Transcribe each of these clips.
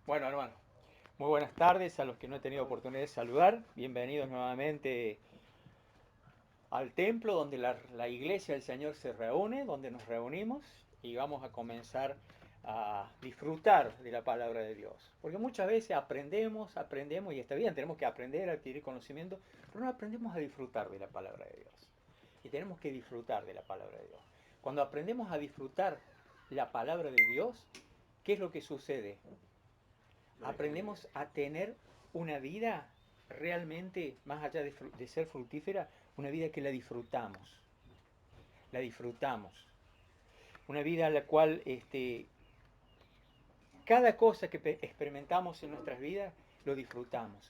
Bueno, hermano, muy buenas tardes a los que no he tenido oportunidad de saludar. Bienvenidos nuevamente al templo donde la iglesia del Señor se reúne, donde nos reunimos y vamos a comenzar a disfrutar de la palabra de Dios. Porque muchas veces aprendemos y está bien, tenemos que aprender, adquirir conocimiento, pero no aprendemos a disfrutar de la palabra de Dios. Y tenemos que disfrutar de la palabra de Dios. Cuando aprendemos a disfrutar la palabra de Dios, ¿qué es lo que sucede? Aprendemos a tener una vida realmente, más allá de ser fructífera, una vida que la disfrutamos. La disfrutamos. Una vida en la cual cada cosa que experimentamos en nuestras vidas lo disfrutamos.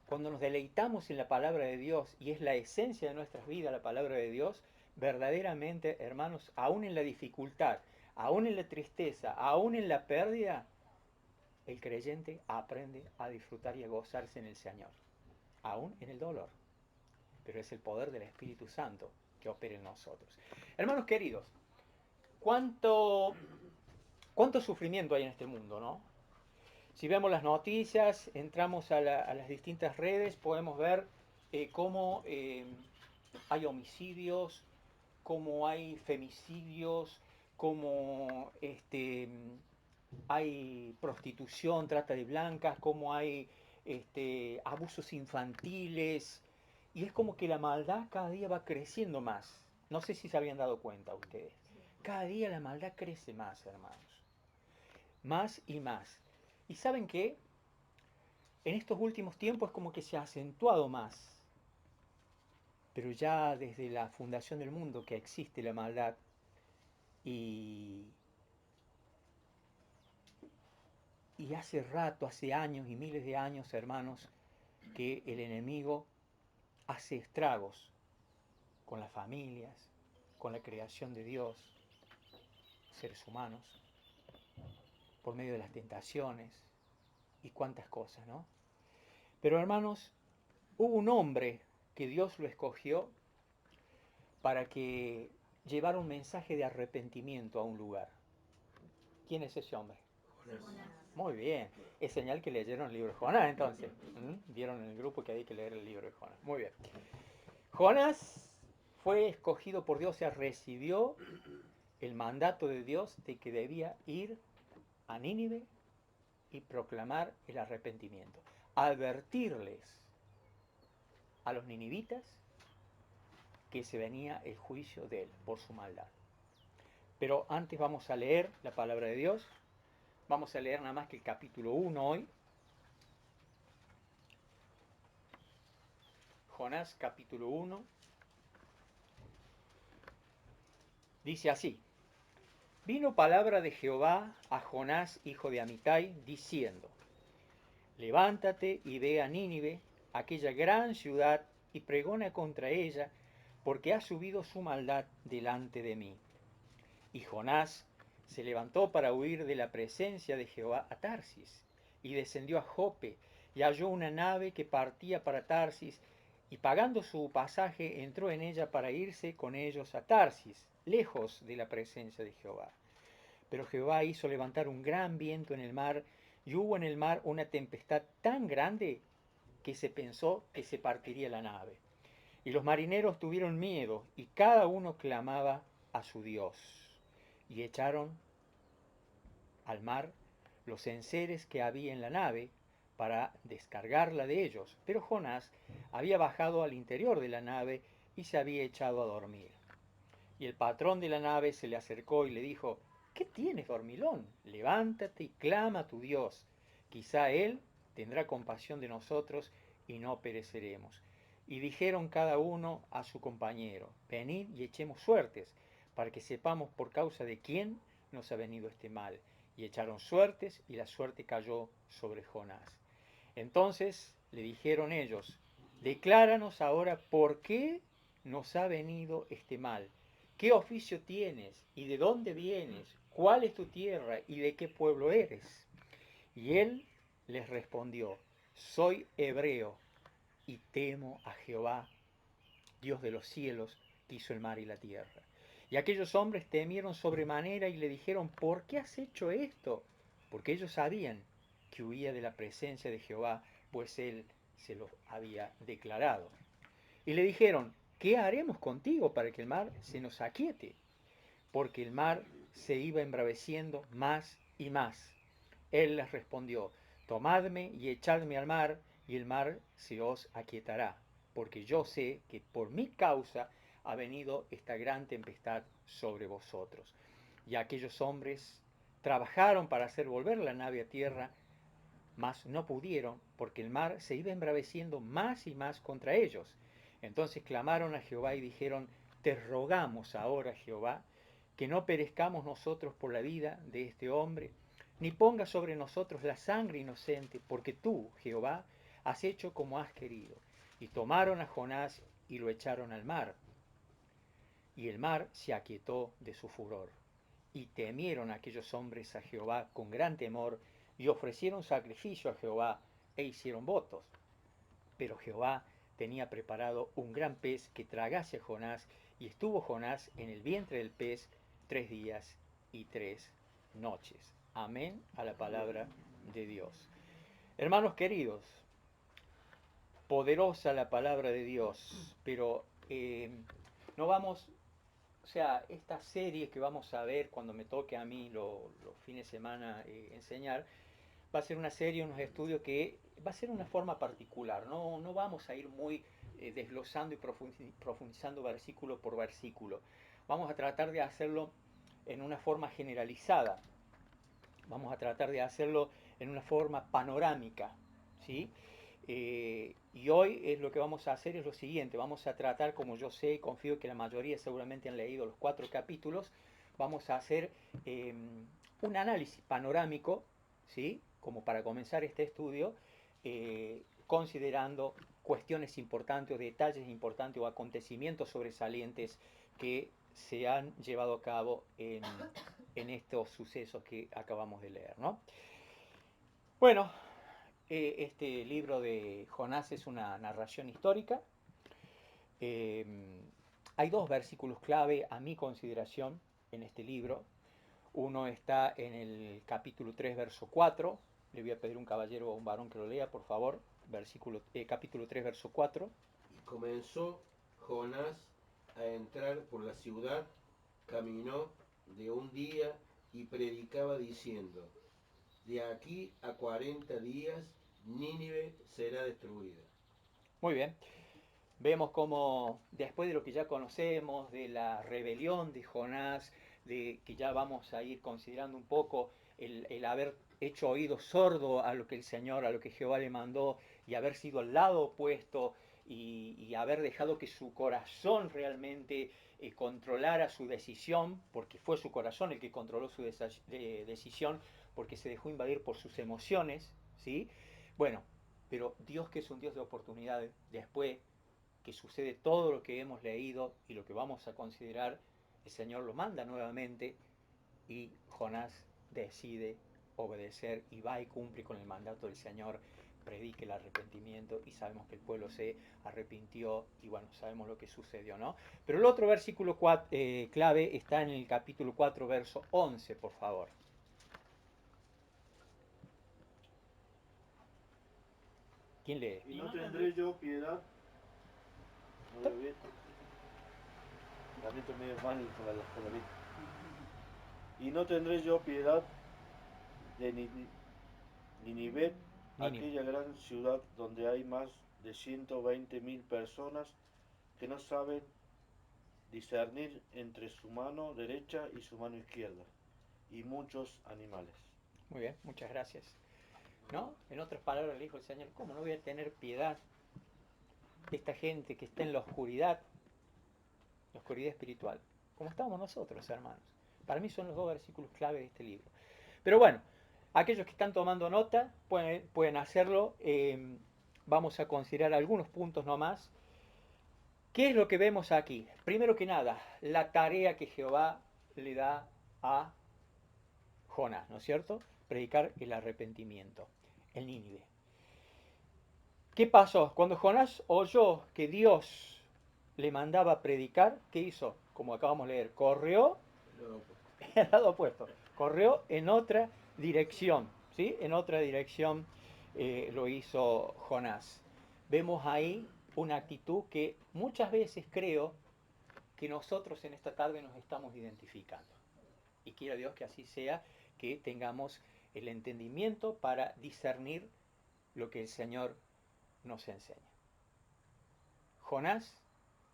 Cuando nos deleitamos en la palabra de Dios y es la esencia de nuestras vidas la palabra de Dios, verdaderamente, hermanos, aún en la dificultad, aún en la tristeza, aún en la pérdida, el creyente aprende a disfrutar y a gozarse en el Señor, aún en el dolor. Pero es el poder del Espíritu Santo que opera en nosotros. Hermanos queridos, ¿cuánto, cuánto sufrimiento hay en este mundo, no? Si vemos las noticias, entramos a las distintas redes, podemos ver cómo hay homicidios, cómo hay femicidios, cómo hay prostitución, trata de blancas, cómo hay abusos infantiles, y es como que la maldad cada día va creciendo más. No sé si se habían dado cuenta ustedes. Cada día la maldad crece más, hermanos. Más y más. ¿Y saben qué? En estos últimos tiempos es como que se ha acentuado más. Pero ya desde la fundación del mundo que existe la maldad y, y hace rato, hace años y miles de años, hermanos, que el enemigo hace estragos con las familias, con la creación de Dios, seres humanos, por medio de las tentaciones y cuántas cosas, ¿no? Pero hermanos, hubo un hombre que Dios lo escogió para que llevara un mensaje de arrepentimiento a un lugar. ¿Quién es ese hombre? Muy bien. Es señal que leyeron el libro de Jonás, entonces. Vieron en el grupo que hay que leer el libro de Jonás. Muy bien. Jonás fue escogido por Dios, o sea, recibió el mandato de Dios de que debía ir a Nínive y proclamar el arrepentimiento. Advertirles a los ninivitas que se venía el juicio de él por su maldad. Pero antes vamos a leer la palabra de Dios. Vamos a leer nada más que el capítulo 1 hoy. Jonás capítulo 1. Dice así. Vino palabra de Jehová a Jonás, hijo de Amitai, diciendo, levántate y ve a Nínive, aquella gran ciudad, y pregona contra ella, porque ha subido su maldad delante de mí. Y Jonás se levantó para huir de la presencia de Jehová a Tarsis, y descendió a Jope, y halló una nave que partía para Tarsis, y pagando su pasaje entró en ella para irse con ellos a Tarsis, lejos de la presencia de Jehová. Pero Jehová hizo levantar un gran viento en el mar, y hubo en el mar una tempestad tan grande que se pensó que se partiría la nave. Y los marineros tuvieron miedo, y cada uno clamaba a su Dios. Y echaron al mar los enseres que había en la nave para descargarla de ellos. Pero Jonás había bajado al interior de la nave y se había echado a dormir. Y el patrón de la nave se le acercó y le dijo, ¿qué tienes, dormilón? Levántate y clama a tu Dios. Quizá Él tendrá compasión de nosotros y no pereceremos. Y dijeron cada uno a su compañero, venid y echemos suertes, para que sepamos por causa de quién nos ha venido este mal. Y echaron suertes, y la suerte cayó sobre Jonás. Entonces le dijeron ellos, decláranos ahora por qué nos ha venido este mal. ¿Qué oficio tienes? ¿Y de dónde vienes? ¿Cuál es tu tierra? ¿Y de qué pueblo eres? Y él les respondió, soy hebreo y temo a Jehová, Dios de los cielos, que hizo el mar y la tierra. Y aquellos hombres temieron sobremanera y le dijeron, ¿por qué has hecho esto? Porque ellos sabían que huía de la presencia de Jehová, pues él se lo había declarado. Y le dijeron, ¿qué haremos contigo para que el mar se nos aquiete? Porque el mar se iba embraveciendo más y más. Él les respondió, tomadme y echadme al mar, y el mar se os aquietará, porque yo sé que por mi causa ha venido esta gran tempestad sobre vosotros. Y aquellos hombres trabajaron para hacer volver la nave a tierra, mas no pudieron, porque el mar se iba embraveciendo más y más contra ellos. Entonces clamaron a Jehová y dijeron, te rogamos ahora, Jehová, que no perezcamos nosotros por la vida de este hombre, ni ponga sobre nosotros la sangre inocente, porque tú, Jehová, has hecho como has querido. Y tomaron a Jonás y lo echaron al mar, y el mar se aquietó de su furor. Y temieron aquellos hombres a Jehová con gran temor, y ofrecieron sacrificio a Jehová, e hicieron votos. Pero Jehová tenía preparado un gran pez que tragase a Jonás, y estuvo Jonás en el vientre del pez 3 días y 3 noches. Amén a la palabra de Dios. Hermanos queridos, poderosa la palabra de Dios, pero no vamos, o sea, esta serie que vamos a ver cuando me toque a mí los fines de semana enseñar, va a ser una serie, unos estudios que va a ser una forma particular, no vamos a ir muy desglosando y profundizando versículo por versículo. Vamos a tratar de hacerlo en una forma generalizada, vamos a tratar de hacerlo en una forma panorámica, ¿sí? Y hoy es lo que vamos a hacer es lo siguiente, vamos a tratar, como yo sé y confío que la mayoría seguramente han leído los 4 capítulos, vamos a hacer un análisis panorámico, ¿sí? Como para comenzar este estudio, considerando cuestiones importantes o detalles importantes o acontecimientos sobresalientes que se han llevado a cabo en estos sucesos que acabamos de leer, ¿no? Bueno, este libro de Jonás es una narración histórica. Eh, Hay 2 versículos clave a mi consideración en este libro. Uno está en el capítulo 3, verso 4. Le voy a pedir a un caballero o a un varón que lo lea, por favor. Capítulo 3, verso 4. Y comenzó Jonás a entrar por la ciudad, caminó de un día y predicaba diciendo, de aquí a 40 días Nínive será destruida. Muy bien. Vemos como después de lo que ya conocemos, de la rebelión de Jonás, de que ya vamos a ir considerando un poco el haber hecho oído sordo a lo que el Señor, a lo que Jehová le mandó, y haber sido al lado opuesto, y haber dejado que su corazón realmente controlara su decisión, porque fue su corazón el que controló su decisión, porque se dejó invadir por sus emociones, ¿sí? Bueno, pero Dios, que es un Dios de oportunidades, después que sucede todo lo que hemos leído y lo que vamos a considerar, el Señor lo manda nuevamente y Jonás decide obedecer y va y cumple con el mandato del Señor, predique el arrepentimiento y sabemos que el pueblo se arrepintió y bueno, sabemos lo que sucedió, ¿no? Pero el otro versículo clave está en el capítulo 4, verso 11, por favor. ¿Quién lee? Y no tendré yo piedad. No lo vi. Lamento medio mal con la vida. Y no tendré yo piedad de Nínive, Nínive. aquella gran ciudad donde hay más de 120.000 personas que no saben discernir entre su mano derecha y su mano izquierda, y muchos animales. Muy bien, muchas gracias. ¿No? En otras palabras le dijo el Señor, ¿cómo no voy a tener piedad de esta gente que está en la oscuridad espiritual? Como estamos nosotros, hermanos. Para mí son los 2 versículos clave de este libro. Pero bueno, aquellos que están tomando nota pueden hacerlo. Vamos a considerar algunos puntos nomás. ¿Qué es lo que vemos aquí? Primero que nada, la tarea que Jehová le da a Jonás, ¿no es cierto? Predicar el arrepentimiento, el Nínive. ¿Qué pasó? Cuando Jonás oyó que Dios le mandaba a predicar, ¿qué hizo? Como acabamos de leer, corrió al lado opuesto, corrió en otra dirección. ¿sí? En otra dirección lo hizo Jonás. Vemos ahí una actitud que muchas veces creo que nosotros en esta tarde nos estamos identificando. Y quiera Dios que así sea, que tengamos el entendimiento para discernir lo que el Señor nos enseña. Jonás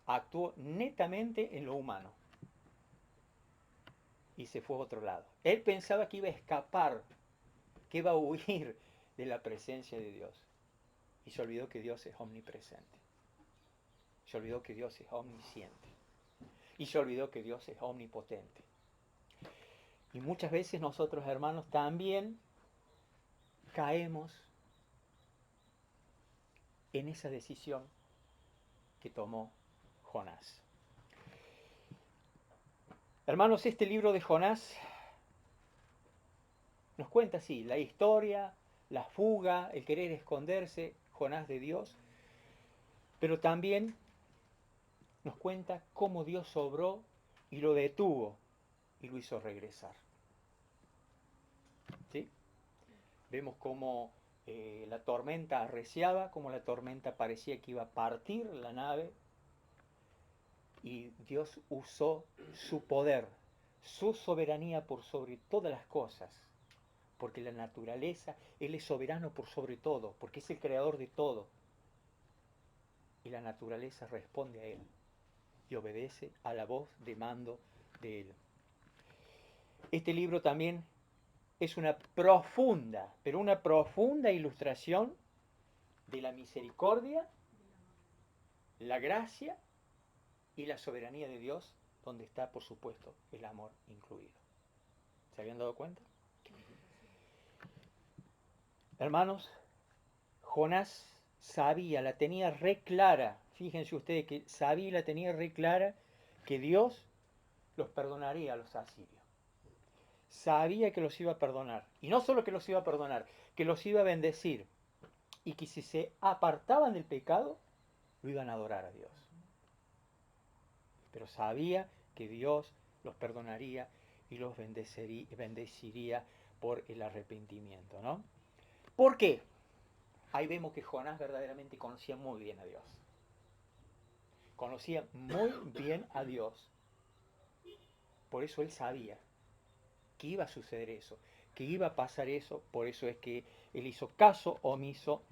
actuó netamente en lo humano y se fue a otro lado. Él pensaba que iba a escapar, que iba a huir de la presencia de Dios. Y se olvidó que Dios es omnipresente. Se olvidó que Dios es omnisciente. Y se olvidó que Dios es omnipotente. Y muchas veces nosotros, hermanos, también caemos en esa decisión que tomó Jonás. Hermanos, este libro de Jonás nos cuenta así, la historia, la fuga, el querer esconderse, Jonás de Dios, pero también nos cuenta cómo Dios obró y lo detuvo y lo hizo regresar. ¿Sí? Vemos cómo la tormenta arreciaba, cómo la tormenta parecía que iba a partir la nave, y Dios usó su poder, su soberanía por sobre todas las cosas, porque la naturaleza, Él es soberano por sobre todo, porque es el creador de todo, y la naturaleza responde a Él y obedece a la voz de mando de Él. Este libro también es una profunda, pero una profunda ilustración de la misericordia, la gracia y la soberanía de Dios, donde está, por supuesto, el amor incluido. ¿Se habían dado cuenta? Hermanos, Jonás sabía, la tenía re clara, fíjense ustedes que sabía y la tenía re clara, que Dios los perdonaría a los asirios. Sabía que los iba a perdonar. Y no solo que los iba a perdonar, que los iba a bendecir. Y que si se apartaban del pecado, lo iban a adorar a Dios. Pero sabía que Dios los perdonaría y los bendeciría por el arrepentimiento, ¿no? ¿Por qué? Ahí vemos que Jonás verdaderamente conocía muy bien a Dios. Conocía muy bien a Dios. Por eso él sabía que iba a suceder eso, que iba a pasar eso. Por eso es que él hizo caso omiso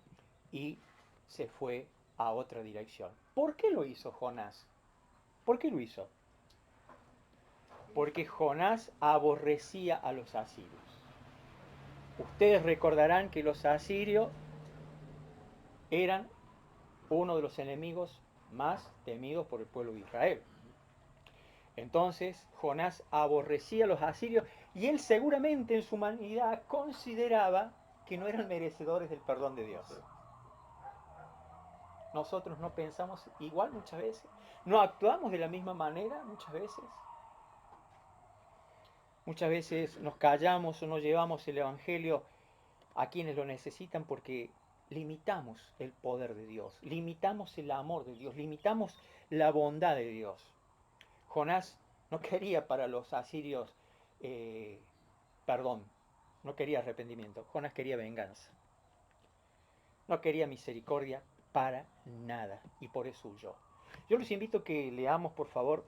y se fue a otra dirección. ¿Por qué lo hizo Jonás? ¿Por qué lo hizo? Porque Jonás aborrecía a los asirios. Ustedes recordarán que los asirios eran uno de los enemigos más temidos por el pueblo de Israel. Entonces Jonás aborrecía a los asirios y él seguramente en su humanidad consideraba que no eran merecedores del perdón de Dios. Nosotros no pensamos igual muchas veces, no actuamos de la misma manera muchas veces. Muchas veces nos callamos o no llevamos el Evangelio a quienes lo necesitan porque limitamos el poder de Dios, limitamos el amor de Dios, limitamos la bondad de Dios. Jonás no quería para los asirios perdón, no quería arrepentimiento, Jonás quería venganza. No quería misericordia para nada y por eso huyó. Yo les invito a que leamos por favor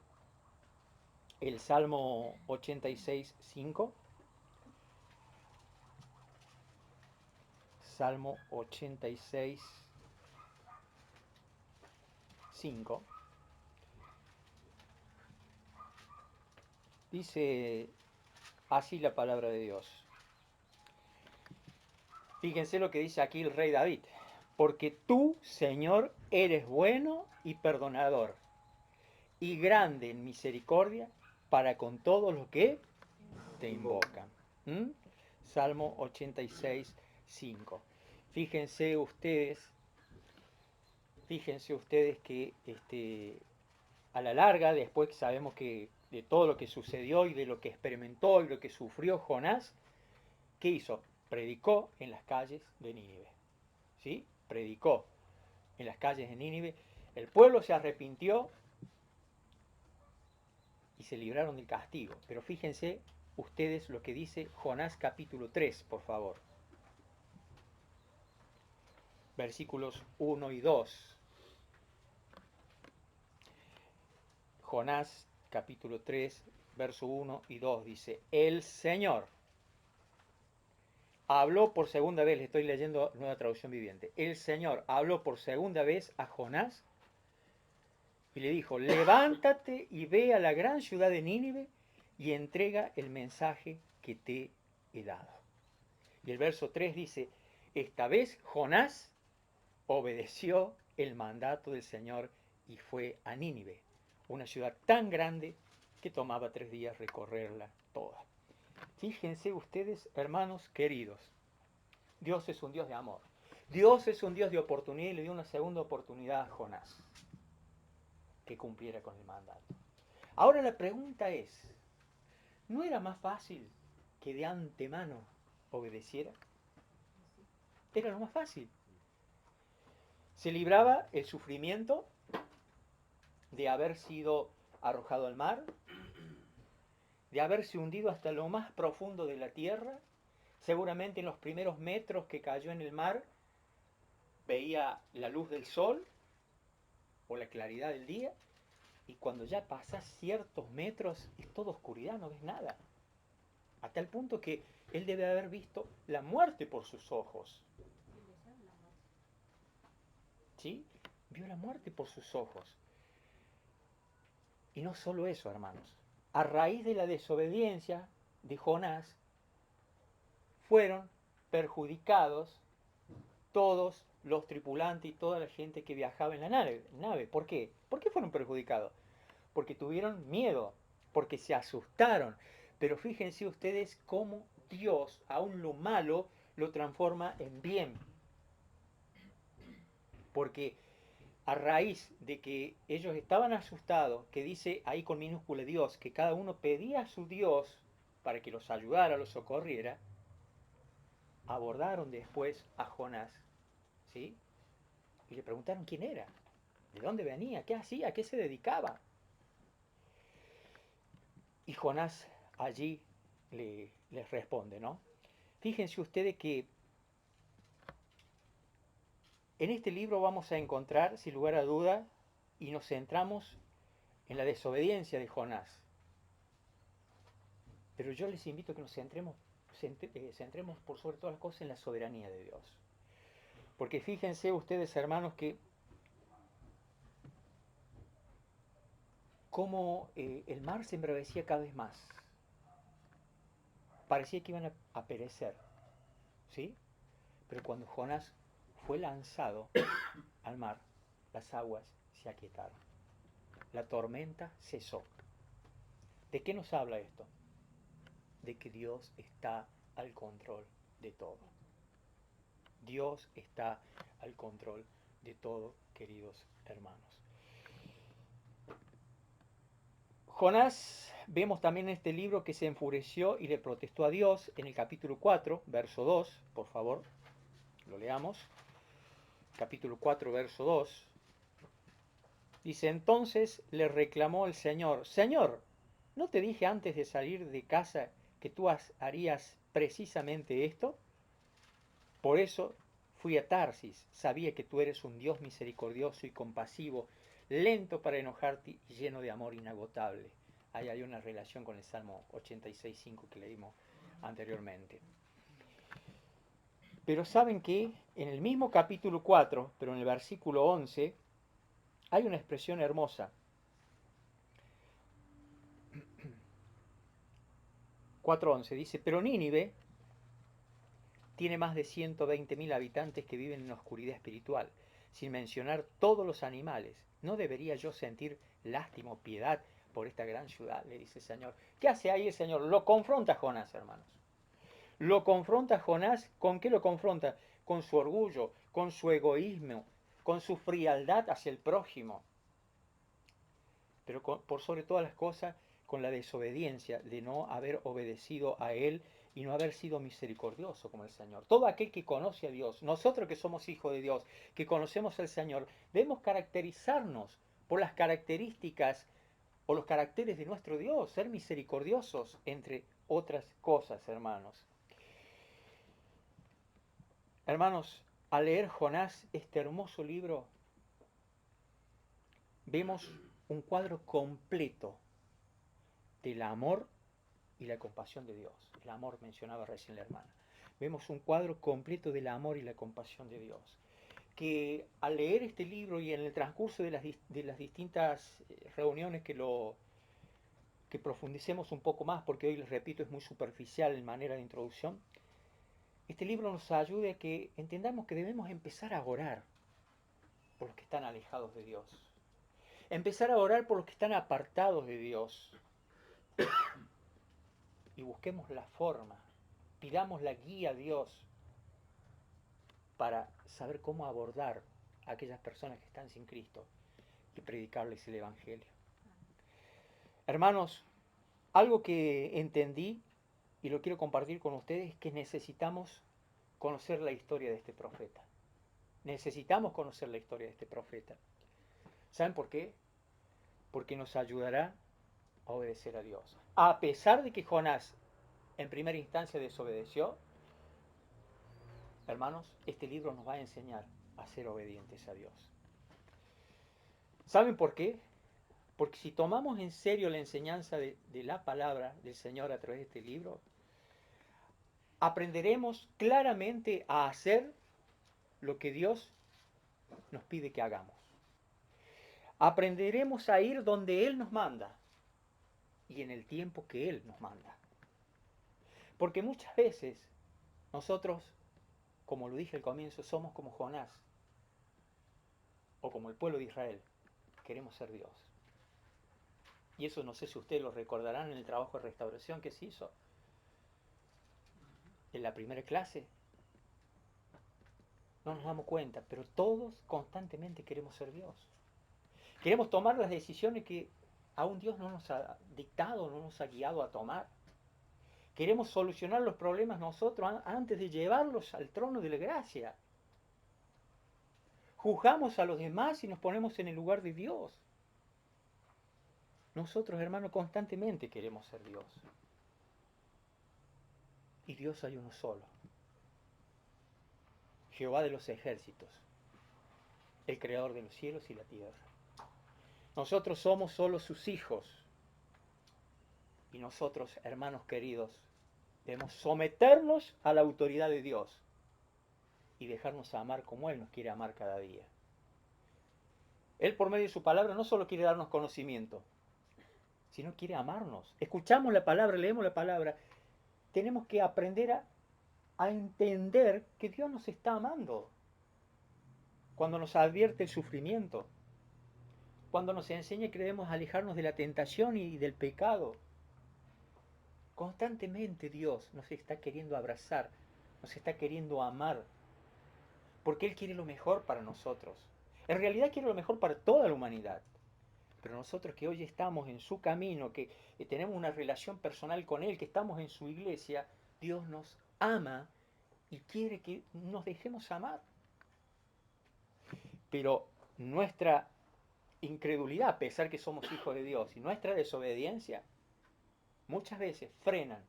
el Salmo 86:5. Salmo 86:5. Dice así la palabra de Dios. Fíjense lo que dice aquí el rey David. Porque tú, Señor, eres bueno y perdonador, y grande en misericordia para con todos los que te invocan. ¿Mm? Salmo 86:5. Fíjense ustedes que a la larga, después sabemos que de todo lo que sucedió y de lo que experimentó y lo que sufrió Jonás, ¿qué hizo? Predicó en las calles de Nínive. ¿Sí? Predicó en las calles de Nínive. El pueblo se arrepintió y se libraron del castigo. Pero fíjense ustedes lo que dice Jonás capítulo 3, por favor. versículos 1 y 2. Jonás, capítulo 3, verso 1 y 2 dice, el Señor habló por segunda vez, le estoy leyendo Nueva Traducción Viviente, el Señor habló por segunda vez a Jonás y le dijo, levántate y ve a la gran ciudad de Nínive y entrega el mensaje que te he dado. Y el verso 3 dice, esta vez Jonás obedeció el mandato del Señor y fue a Nínive, una ciudad tan grande que tomaba 3 días recorrerla toda. Fíjense ustedes, hermanos queridos, Dios es un Dios de amor. Dios es un Dios de oportunidad y le dio una segunda oportunidad a Jonás, que cumpliera con el mandato. Ahora la pregunta es, ¿no era más fácil que de antemano obedeciera? Era lo más fácil. Se libraba el sufrimiento de haber sido arrojado al mar, de haberse hundido hasta lo más profundo de la tierra. Seguramente en los primeros metros que cayó en el mar veía la luz del sol o la claridad del día, y cuando ya pasas ciertos metros es toda oscuridad, no ves nada. A tal punto que él debe haber visto la muerte por sus ojos. ¿Sí? Vio la muerte por sus ojos. Y no solo eso, hermanos. A raíz de la desobediencia de Jonás, fueron perjudicados todos los tripulantes y toda la gente que viajaba en la nave. ¿Por qué? ¿Por qué fueron perjudicados? Porque tuvieron miedo, porque se asustaron. Pero fíjense ustedes cómo Dios, aún lo malo, lo transforma en bien. Porque a raíz de que ellos estaban asustados, que dice ahí con minúscula Dios, que cada uno pedía a su Dios para que los ayudara, los socorriera, abordaron después a Jonás, ¿sí? Y le preguntaron quién era, de dónde venía, qué hacía, a qué se dedicaba. Y Jonás allí les responde, ¿no? Fíjense ustedes que en este libro vamos a encontrar, sin lugar a duda, y nos centramos en la desobediencia de Jonás. Pero yo les invito a que nos centremos por sobre todas las cosas en la soberanía de Dios. Porque fíjense ustedes, hermanos, que cómo el mar se embravecía cada vez más. Parecía que iban a perecer, ¿sí? Pero cuando Jonás fue lanzado al mar, las aguas se aquietaron. La tormenta cesó. ¿De qué nos habla esto? De que Dios está al control de todo. Dios está al control de todo, queridos hermanos. Jonás, vemos también en este libro que se enfureció y le protestó a Dios en el capítulo 4, verso 2, por favor, lo leamos. Capítulo 4, verso 2. Dice, entonces le reclamó el Señor, Señor, ¿no te dije antes de salir de casa que tú harías precisamente esto? Por eso fui a Tarsis, sabía que tú eres un Dios misericordioso y compasivo, lento para enojarte y lleno de amor inagotable. Ahí hay una relación con el Salmo 86.5 que leímos anteriormente. Pero saben que en el mismo capítulo 4, pero en el versículo 11, hay una expresión hermosa. 4.11 dice, pero Nínive tiene más de 120.000 habitantes que viven en oscuridad espiritual, sin mencionar todos los animales. ¿No debería yo sentir lástima o piedad por esta gran ciudad? Le dice el Señor. ¿Qué hace ahí el Señor? Lo confronta a Jonás, hermanos. Lo confronta a Jonás. ¿Con qué lo confronta? Con su orgullo, con su egoísmo, con su frialdad hacia el prójimo. Pero por sobre todas las cosas, con la desobediencia de no haber obedecido a Él y no haber sido misericordioso como el Señor. Todo aquel que conoce a Dios, nosotros que somos hijos de Dios, que conocemos al Señor, debemos caracterizarnos por las características o los caracteres de nuestro Dios, ser misericordiosos, entre otras cosas, hermanos. Hermanos, Al leer Jonás, este hermoso libro, vemos un cuadro completo del amor y la compasión de Dios. El amor mencionaba recién la hermana. Vemos un cuadro completo del amor y la compasión de Dios. Que al leer este libro y en el transcurso de las distintas reuniones que profundicemos un poco más, porque hoy les repito es muy superficial en manera de introducción, este libro nos ayude a que entendamos que debemos empezar a orar por los que están alejados de Dios. Empezar a orar por los que están apartados de Dios. Y busquemos la forma, pidamos la guía a Dios para saber cómo abordar a aquellas personas que están sin Cristo y predicarles el Evangelio. Hermanos, algo que entendí y lo quiero compartir con ustedes es que necesitamos conocer la historia de este profeta. Necesitamos conocer la historia de este profeta. ¿Saben por qué? Porque nos ayudará a obedecer a Dios. A pesar de que Jonás en primera instancia desobedeció, hermanos, este libro nos va a enseñar a ser obedientes a Dios. ¿Saben por qué? Porque si tomamos en serio la enseñanza de la palabra del Señor a través de este libro, aprenderemos claramente a hacer lo que Dios nos pide que hagamos. Aprenderemos a ir donde Él nos manda y en el tiempo que Él nos manda. Porque muchas veces nosotros, como lo dije al comienzo, somos como Jonás o como el pueblo de Israel. Queremos ser Dios. Y eso no sé si ustedes lo recordarán en el trabajo de restauración que se hizo. En la primera clase no nos damos cuenta, pero todos constantemente queremos ser Dios. Queremos tomar las decisiones que aún Dios no nos ha dictado, no nos ha guiado a tomar. Queremos solucionar los problemas nosotros antes de llevarlos al trono de la gracia. Juzgamos a los demás y nos ponemos en el lugar de Dios. Nosotros, hermanos, constantemente queremos ser Dios. Y Dios hay uno solo. Jehová de los ejércitos, el creador de los cielos y la tierra. Nosotros somos solo sus hijos. Y nosotros, hermanos queridos, debemos someternos a la autoridad de Dios y dejarnos amar como Él nos quiere amar cada día. Él por medio de su palabra no solo quiere darnos conocimiento, sino quiere amarnos. Escuchamos la palabra, leemos la palabra. Tenemos que aprender a entender que Dios nos está amando. Cuando nos advierte el sufrimiento, cuando nos enseña que debemos alejarnos de la tentación y del pecado. Constantemente Dios nos está queriendo abrazar, nos está queriendo amar, porque Él quiere lo mejor para nosotros. En realidad quiere lo mejor para toda la humanidad. Pero nosotros que hoy estamos en su camino, que tenemos una relación personal con Él, que estamos en su iglesia, Dios nos ama y quiere que nos dejemos amar. Pero nuestra incredulidad, a pesar que somos hijos de Dios, y nuestra desobediencia, muchas veces frenan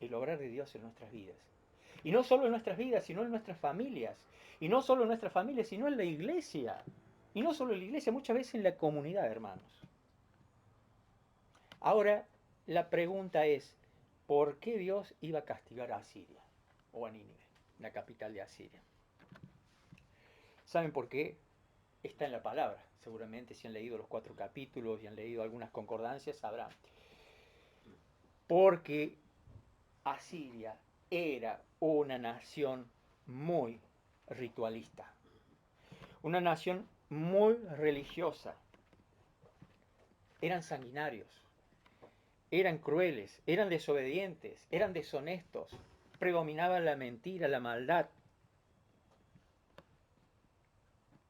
el obrar de Dios en nuestras vidas. Y no solo en nuestras vidas, sino en nuestras familias. Y no solo en nuestras familias, sino en la iglesia. Y no solo en la iglesia, muchas veces en la comunidad, hermanos. Ahora, la pregunta es, ¿por qué Dios iba a castigar a Asiria? O a Nínive, la capital de Asiria. ¿Saben por qué? Está en la palabra. Seguramente si han leído los 4 capítulos y han leído algunas concordancias, sabrán. Porque Asiria era una nación muy ritualista, una nación muy religiosa. Eran sanguinarios, eran crueles, eran desobedientes, eran deshonestos, predominaba la mentira, la maldad,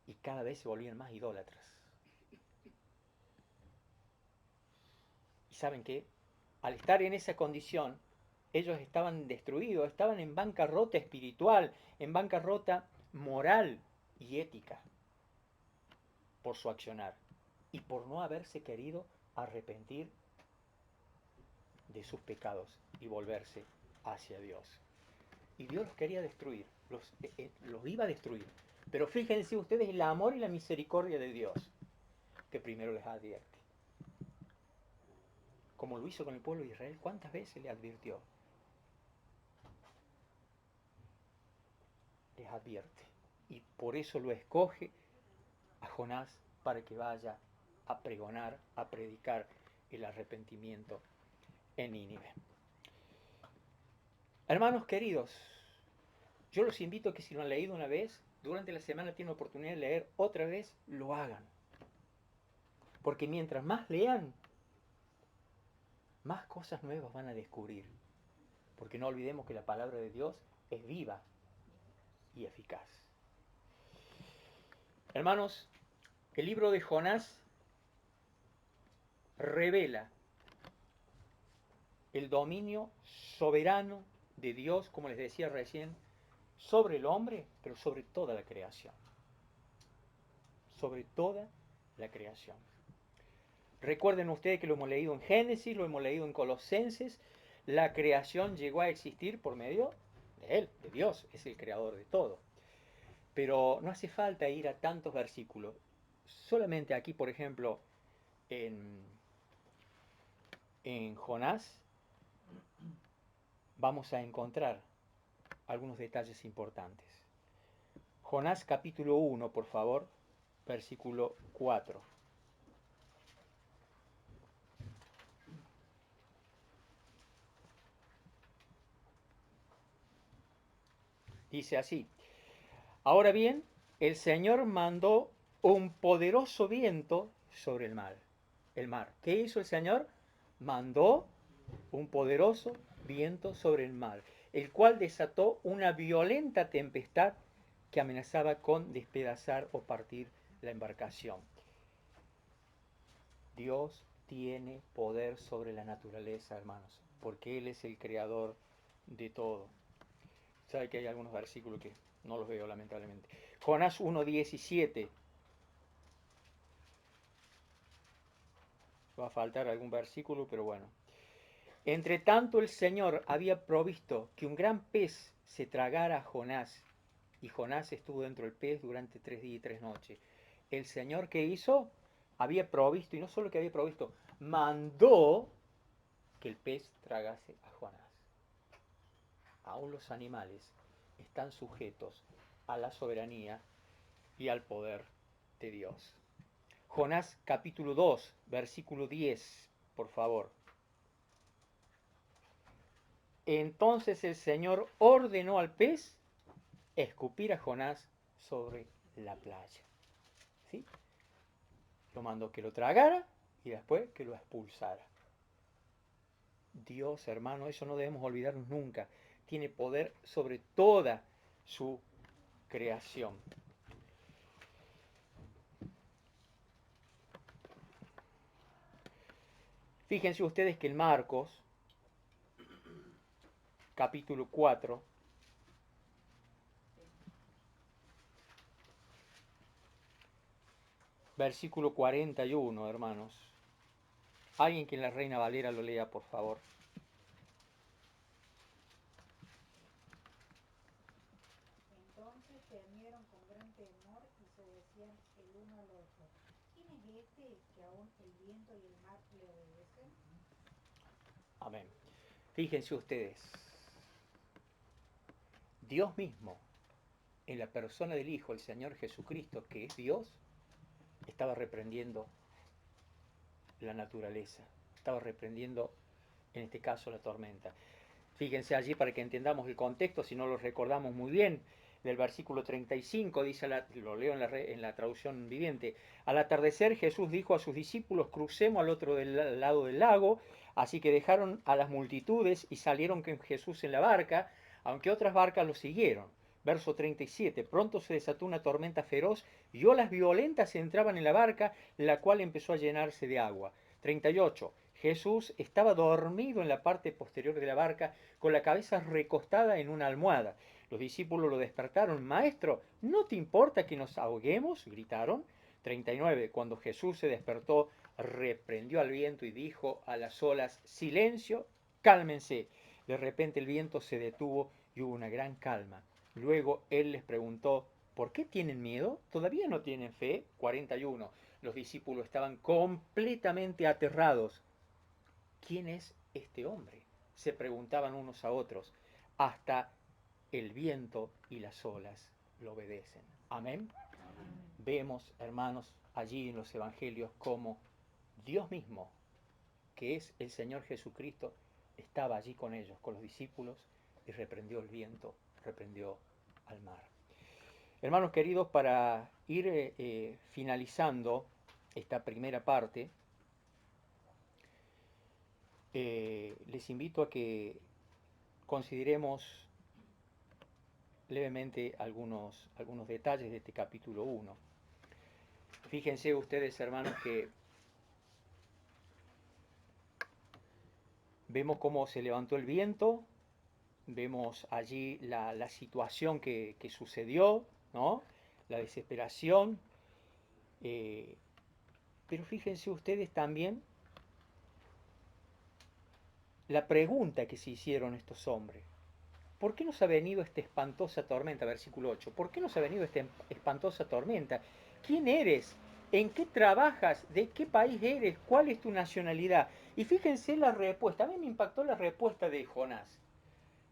y cada vez se volvían más idólatras. ¿Y saben qué? Al estar en esa condición, ellos estaban destruidos, estaban en bancarrota espiritual, en bancarrota moral y ética por su accionar y por no haberse querido arrepentir de sus pecados y volverse hacia Dios. y Dios los quería destruir, los iba a destruir. Pero fíjense ustedes el amor y la misericordia de Dios, que primero les advierte. Como lo hizo con el pueblo de Israel, ¿cuántas veces le advirtió? Les advierte. Y por eso lo escoge a Jonás para que vaya a pregonar, a predicar el arrepentimiento en Nínive. Hermanos queridos, yo los invito a que si lo han leído una vez, durante la semana tienen la oportunidad de leer otra vez, lo hagan. Porque mientras más lean, más cosas nuevas van a descubrir. Porque no olvidemos que la palabra de Dios es viva y eficaz. Hermanos, el libro de Jonás revela el dominio soberano de Dios, como les decía recién, sobre el hombre, pero sobre toda la creación. Sobre toda la creación. Recuerden ustedes que lo hemos leído en Génesis, lo hemos leído en Colosenses. La creación llegó a existir por medio de Él, de Dios, es el creador de todo. Pero no hace falta ir a tantos versículos. Solamente aquí, por ejemplo, en Jonás, vamos a encontrar algunos detalles importantes. Jonás capítulo 1, por favor, versículo 4. Dice así: ahora bien, el Señor mandó un poderoso viento sobre el mar. ¿Qué hizo el Señor? Mandó un poderoso viento sobre el mar, el cual desató una violenta tempestad que amenazaba con despedazar o partir la embarcación. Dios tiene poder sobre la naturaleza, hermanos, porque Él es el creador de todo. Sabe que hay algunos versículos que no los veo, lamentablemente. Jonás 1:17. Va a faltar algún versículo, pero bueno. Entre tanto el Señor había provisto que un gran pez se tragara a Jonás, y Jonás estuvo dentro del pez durante 3 días y 3 noches. El Señor, ¿qué hizo? Había provisto, y no solo que había provisto, mandó que el pez tragase a Jonás. Aún los animales están sujetos a la soberanía y al poder de Dios. Jonás capítulo 2, versículo 10, por favor. Entonces el Señor ordenó al pez escupir a Jonás sobre la playa. ¿Sí? Lo mandó que lo tragara y después que lo expulsara. Dios, hermano, eso no debemos olvidarnos nunca. Tiene poder sobre toda su creación. Fíjense ustedes que en Marcos, capítulo 4, versículo 41, hermanos. Alguien que en la Reina Valera lo lea, por favor. Entonces temieron con gran temor y se decían el uno al otro: ¿quién es este que aún el viento y el mar le obedecen? Amén. Fíjense ustedes, Dios mismo, en la persona del Hijo, el Señor Jesucristo, que es Dios, estaba reprendiendo la naturaleza, estaba reprendiendo, en este caso, la tormenta. Fíjense allí para que entendamos el contexto, si no lo recordamos muy bien, del versículo 35, dice, lo leo en la traducción viviente: al atardecer Jesús dijo a sus discípulos: crucemos al otro lado del lago. Así que dejaron a las multitudes y salieron con Jesús en la barca, aunque otras barcas lo siguieron. Verso 37, pronto se desató una tormenta feroz y olas violentas entraban en la barca, la cual empezó a llenarse de agua. 38, Jesús estaba dormido en la parte posterior de la barca, con la cabeza recostada en una almohada. Los discípulos lo despertaron. Maestro, ¿no te importa que nos ahoguemos?, gritaron. 39, cuando Jesús se despertó, reprendió al viento y dijo a las olas: silencio, cálmense. De repente el viento se detuvo y hubo una gran calma. Luego él les preguntó, ¿por qué tienen miedo? ¿Todavía no tienen fe? 41. Los discípulos estaban completamente aterrados. ¿Quién es este hombre? Se preguntaban unos a otros. Hasta el viento y las olas lo obedecen. Amén. Vemos, hermanos, allí en los evangelios cómo Dios mismo, que es el Señor Jesucristo, estaba allí con ellos, con los discípulos, y reprendió el viento, reprendió al mar. Hermanos queridos, para ir finalizando esta primera parte, les invito a que consideremos levemente algunos detalles de este capítulo 1. Fíjense ustedes, hermanos, que vemos cómo se levantó el viento, vemos allí la situación que sucedió, ¿no? La desesperación. Pero fíjense ustedes también la pregunta que se hicieron estos hombres. ¿Por qué nos ha venido esta espantosa tormenta? Versículo 8. ¿Por qué nos ha venido esta espantosa tormenta? ¿Quién eres? ¿En qué trabajas? ¿De qué país eres? ¿Cuál es tu nacionalidad? Y fíjense la respuesta. A mí me impactó la respuesta de Jonás.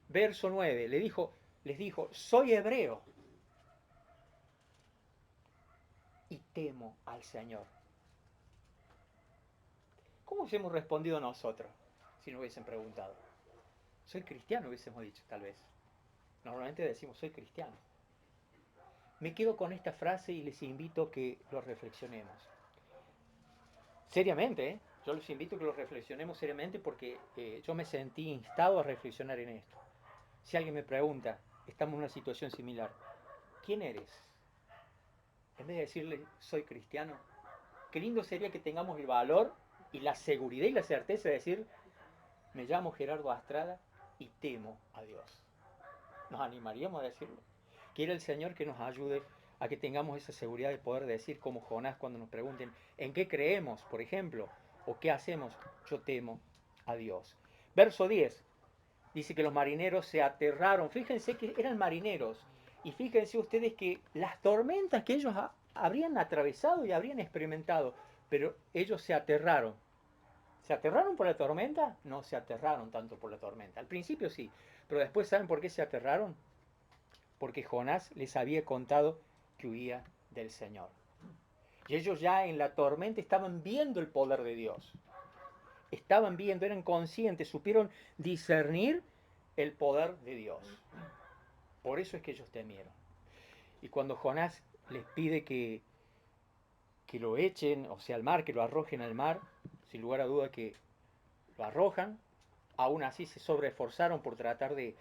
Verso 9. Les dijo, soy hebreo y temo al Señor. ¿Cómo hubiésemos respondido nosotros si nos hubiesen preguntado? Soy cristiano, hubiésemos dicho, tal vez. Normalmente decimos, soy cristiano. Me quedo con esta frase y les invito a que lo reflexionemos. Seriamente, ¿eh? Yo les invito a que lo reflexionemos seriamente porque yo me sentí instado a reflexionar en esto. Si alguien me pregunta, estamos en una situación similar, ¿quién eres? En vez de decirle, soy cristiano, qué lindo sería que tengamos el valor y la seguridad y la certeza de decir, me llamo Gerardo Astrada y temo a Dios. ¿Nos animaríamos a decirlo? Quiere el Señor que nos ayude a que tengamos esa seguridad de poder decir como Jonás cuando nos pregunten ¿en qué creemos, por ejemplo? ¿O qué hacemos? Yo temo a Dios. Verso 10. Dice que los marineros se aterraron. Fíjense que eran marineros. Y fíjense ustedes que las tormentas que ellos habrían atravesado y habrían experimentado, pero ellos se aterraron. ¿Se aterraron por la tormenta? No se aterraron tanto por la tormenta. Al principio sí, pero después ¿saben por qué se aterraron? Porque Jonás les había contado que huía del Señor. Y ellos ya en la tormenta estaban viendo el poder de Dios. Estaban viendo, eran conscientes, supieron discernir el poder de Dios. Por eso es que ellos temieron. Y cuando Jonás les pide que lo echen, o sea, al mar, que lo arrojen al mar, sin lugar a duda que lo arrojan, aún así se sobreesforzaron por tratar de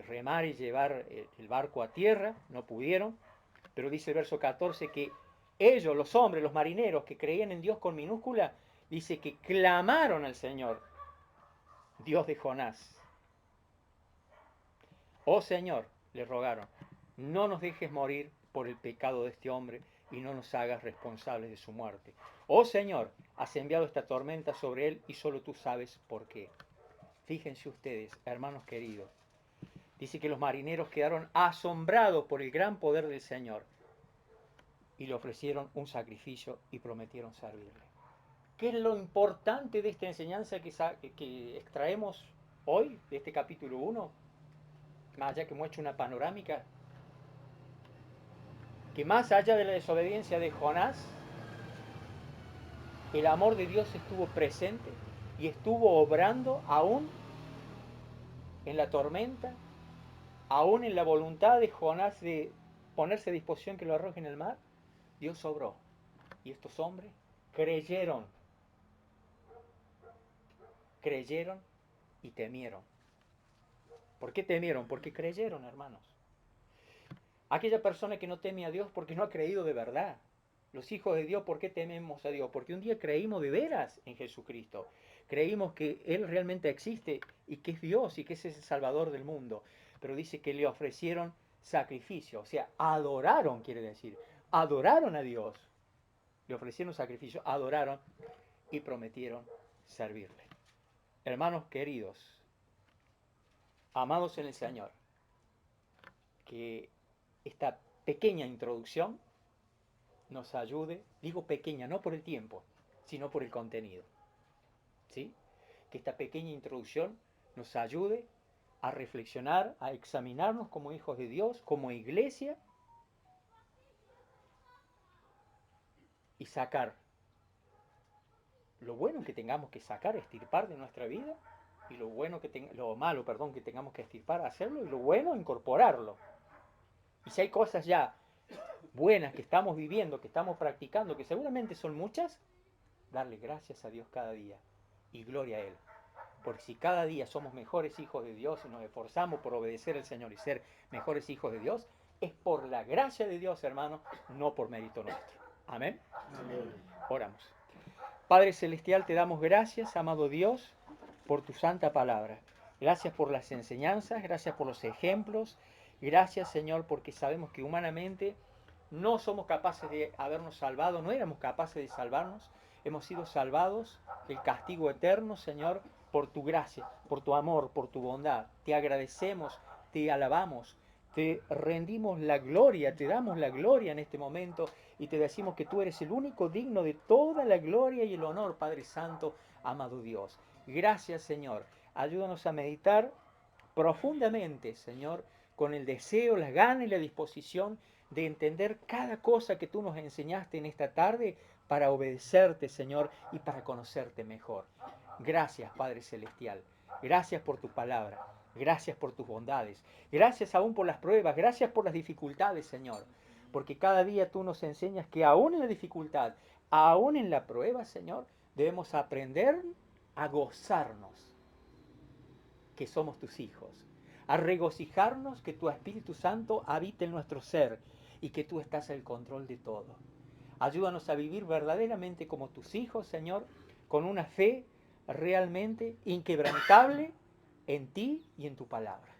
remar y llevar el barco a tierra, no pudieron, pero dice el verso 14 que ellos, los hombres, los marineros que creían en Dios con minúscula, dice que clamaron al Señor, Dios de Jonás. Oh Señor, le rogaron, no nos dejes morir por el pecado de este hombre y no nos hagas responsables de su muerte. Oh Señor, has enviado esta tormenta sobre él y solo tú sabes por qué. Fíjense ustedes, hermanos queridos, dice que los marineros quedaron asombrados por el gran poder del Señor y le ofrecieron un sacrificio y prometieron servirle. ¿Qué es lo importante de esta enseñanza que extraemos hoy, de este capítulo 1? Más allá que hemos hecho una panorámica, que más allá de la desobediencia de Jonás, el amor de Dios estuvo presente y estuvo obrando aún en la tormenta, aún en la voluntad de Jonás de ponerse a disposición que lo arrojen en el mar. Dios obró. Y estos hombres creyeron y temieron. ¿Por qué temieron? Porque creyeron, hermanos. Aquella persona que no teme a Dios porque no ha creído de verdad. Los hijos de Dios, ¿por qué tememos a Dios? Porque un día creímos de veras en Jesucristo. Creímos que Él realmente existe y que es Dios y que es el Salvador del mundo. Pero dice que le ofrecieron sacrificio, o sea, adoraron, quiere decir, adoraron a Dios. Le ofrecieron sacrificio, adoraron y prometieron servirle. Hermanos queridos, amados en el Señor, que esta pequeña introducción nos ayude, digo pequeña, no por el tiempo, sino por el contenido. ¿Sí? Que esta pequeña introducción nos ayude a reflexionar, a examinarnos como hijos de Dios, como iglesia, y sacar lo bueno que tengamos que sacar, extirpar de nuestra vida, y lo malo, perdón, que tengamos que extirpar, hacerlo, y lo bueno, incorporarlo. Y si hay cosas ya buenas que estamos viviendo, que estamos practicando, que seguramente son muchas, darle gracias a Dios cada día y gloria a Él. Porque si cada día somos mejores hijos de Dios y nos esforzamos por obedecer al Señor y ser mejores hijos de Dios, es por la gracia de Dios, hermano, no por mérito nuestro. Amén. Amén. Oramos. Padre Celestial, te damos gracias, amado Dios, por tu santa palabra. Gracias por las enseñanzas, gracias por los ejemplos. Gracias, Señor, porque sabemos que humanamente no somos capaces de habernos salvado, no éramos capaces de salvarnos. Hemos sido salvados del castigo eterno, Señor, por tu gracia, por tu amor, por tu bondad. Te agradecemos, te alabamos, te rendimos la gloria, te damos la gloria en este momento y te decimos que tú eres el único digno de toda la gloria y el honor, Padre Santo, amado Dios. Gracias, Señor. Ayúdanos a meditar profundamente, Señor, con el deseo, las ganas y la disposición de entender cada cosa que tú nos enseñaste en esta tarde para obedecerte, Señor, y para conocerte mejor. Gracias, Padre Celestial. Gracias por tu palabra. Gracias por tus bondades. Gracias aún por las pruebas. Gracias por las dificultades, Señor. Porque cada día tú nos enseñas que aún en la dificultad, aún en la prueba, Señor, debemos aprender a gozarnos que somos tus hijos, a regocijarnos que tu Espíritu Santo habita en nuestro ser y que tú estás al control de todo. Ayúdanos a vivir verdaderamente como tus hijos, Señor, con una fe realmente inquebrantable en ti y en tu palabra.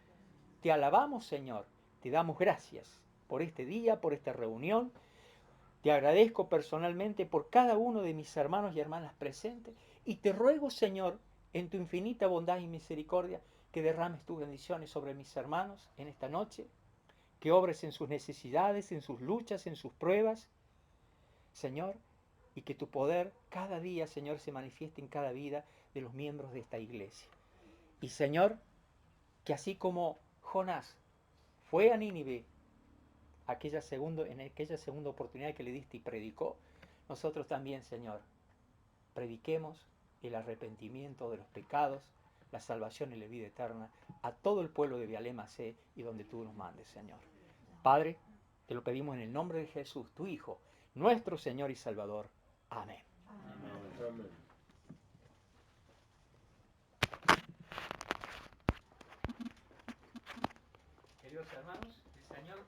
Te alabamos, Señor, te damos gracias por este día, por esta reunión. Te agradezco personalmente por cada uno de mis hermanos y hermanas presentes y te ruego, Señor, en tu infinita bondad y misericordia, que derrames tus bendiciones sobre mis hermanos en esta noche, que obres en sus necesidades, en sus luchas, en sus pruebas, Señor, y que tu poder cada día, Señor, se manifieste en cada vida de los miembros de esta iglesia. Y, Señor, que así como Jonás fue a Nínive en aquella segunda oportunidad que le diste y predicó, nosotros también, Señor, prediquemos el arrepentimiento de los pecados, la salvación y la vida eterna a todo el pueblo de Vialema C y donde tú nos mandes, Señor. Padre, te lo pedimos en el nombre de Jesús, tu Hijo, nuestro Señor y Salvador. Amén. Amén. Queridos hermanos, el Señor